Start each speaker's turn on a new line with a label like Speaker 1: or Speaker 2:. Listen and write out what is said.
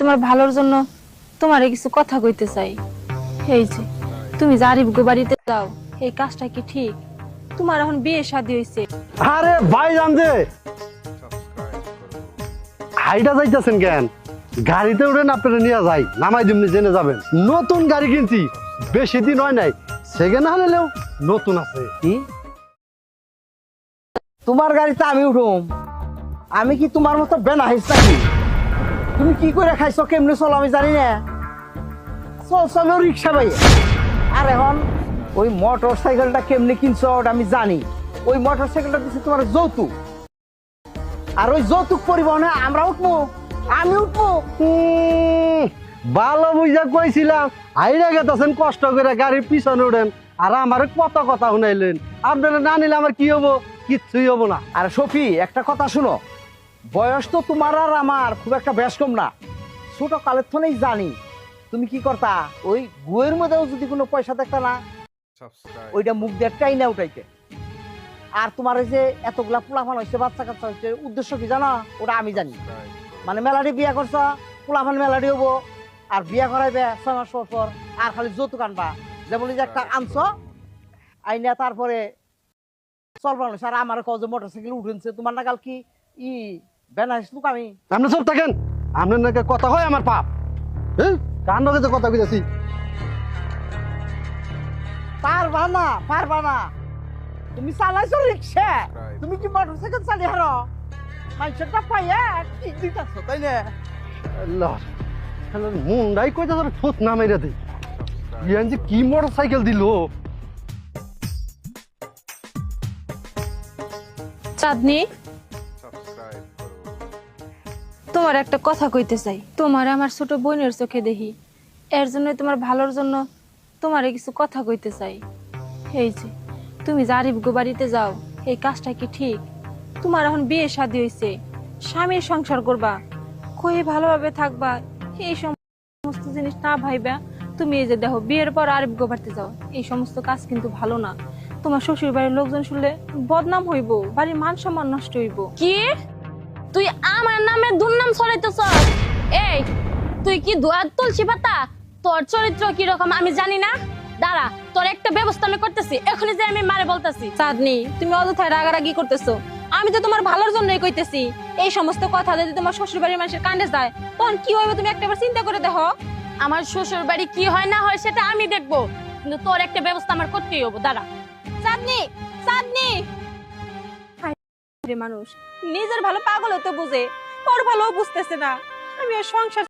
Speaker 1: তোমার ভালোর জন্য তোমারে কিছু কথা কইতে চাই। এই যে তুমি জারিফ গো বাড়িতে যাও, এই কাজটা কি ঠিক? তোমার এখন বিয়ে শাদী হইছে।
Speaker 2: আরে ভাই জানতে হাইটা যাইতেছেন কেন? গাড়িতে উঠেন, আপনারা নিয়ে যাই, নামাই দিমনি জেনে যাবেন। নতুন গাড়ি কিনছি, বেশি দিন হয় নাই, সেকেন্ড হলেও নতুন আছে।
Speaker 3: কি তোমার গাড়িতে আমি উঠুম? আমি কি তোমার মতো বেনা হাইস নাকি? তুমি কি করে খাইছো, কেমনে চলো আমি জানি না। চলো রিক্সা ভাই। আর এখন ওই মোটর সাইকেলটা কেমনে কিনছো ওটা আমি জানি। ওই মোটর সাইকেলটা দিচ্ছে তোমার যৌতুক, আর ওই যৌতুক পরিবহনে আমরা উঠবো, আমি উঠবো।
Speaker 2: ভালো বুঝা কইছিলাম, আইরা গেতেছেন কষ্ট করে গাড়ির পিছনে উঠেন, আর আমার কত কথা শুনাইলেন। আপনারা না নিলে আমার কি হবো? কিচ্ছুই হবো না।
Speaker 3: আর সফি, একটা কথা শুনো, বয়স তো তোমার আর আমার খুব একটা বেশ কম না। ছোট কালের থেকেই জানি তুমি কি করতা। ওই গুয়ের মধ্যেও যদি কোনো পয়সা দেখতা না, ওইটা মুখ দিয়ে টাই না উঠাইতে। আর তোমার এই যে এতগুলা পোলাফান হয়েছে, বাচ্চা কাচ্চা হচ্ছে, উদ্দেশ্য কি জানো? ওটা আমি জানি। মানে মেলাডি বিয়া করছ, পোলাফান মেলাডি হবো, আর বিয়া করাইবে 6 মাস পর, আর খালি যৌতুক আনবা। যেমন যে একটা আনছ আইনা, তারপরে চলবা না। আর আমার কজ মোটরসাইকেল উঠেছে, তোমার নাগাল কি ই বেনাইস লুক আমি?
Speaker 2: আপনি সব থাকেন, আপনার নাকি কথা হয় আমার পাপ। হ্যাঁ, কার নাকি কথা কইতাছি?
Speaker 3: পারবা না, পারবা না। তুমি চালাইছো রিক্সা, তুমি কি মোটরসাইকেল চালি হারো? মানুষটা পাইয়া ঠিক দিতেছ, তাই না?
Speaker 2: আল্লাহ, মুন্ডাই কইতা তোর ঠোঁট না মেরে দে। ইয়ান যে কি মোটর সাইকেল দিল।
Speaker 1: চাঁদনি, তোমার একটা কথা কইতে চাই। তোমার আমার ছোট বোনের চোখে দেখি, এর জন্য তোমার ভালোর জন্য তোমারে কিছু কথা কইতে চাই। এই যে তুমি জারিফ গো বাড়িতে যাও, এই কাজটা কি ঠিক? তোমার এখন বিয়ে শাদী হইছে, স্বামীর সংসার করবা, কই ভালোভাবে থাকবা, এই সমস্ত জিনিস না ভাইবা তুমি এই যে দেখো বিয়ের পর আরিফ গো বাড়িতে যাও, এই সমস্ত কাজ কিন্তু ভালো না। তোমার শ্বশুর বাড়ির লোকজন শুনলে বদনাম হইব, বাড়ির মান সম্মান নষ্ট হইব।
Speaker 4: কি তুই আমার নামে দুর্নাম ছড়াইতেছস? এই তুই কি দুয়ার তুলসী পাতা? তোর চরিত্র কি রকম আমি জানি না। দাঁড়া, তোর একটা ব্যবস্থা আমি করতেছি, এখনই যে আমি মারে বলতেছি।
Speaker 1: চাঁদনি, তুমি অযথায় রাগারাগি করতেছো। আমি তো তোমার ভালোর জন্যই কইতেছি। এই সমস্ত কথা যদি তোমার শ্বশুর বাড়ির মানুষের কানে যায়, তখন কি হইবে তুমি একটাবার চিন্তা করে দেখো।
Speaker 4: আমার শ্বশুর বাড়ি কি হয় না হয় সেটা আমি দেখবো, কিন্তু তোর একটা ব্যবস্থা আমার করতেই হবে। দাঁড়া।
Speaker 1: চাঁদনি, চাঁদনি, মানুষ নিজের ভালো পাগল হতে বুঝে, ওর ভালো বুঝতেছে না। আমি আর সংসার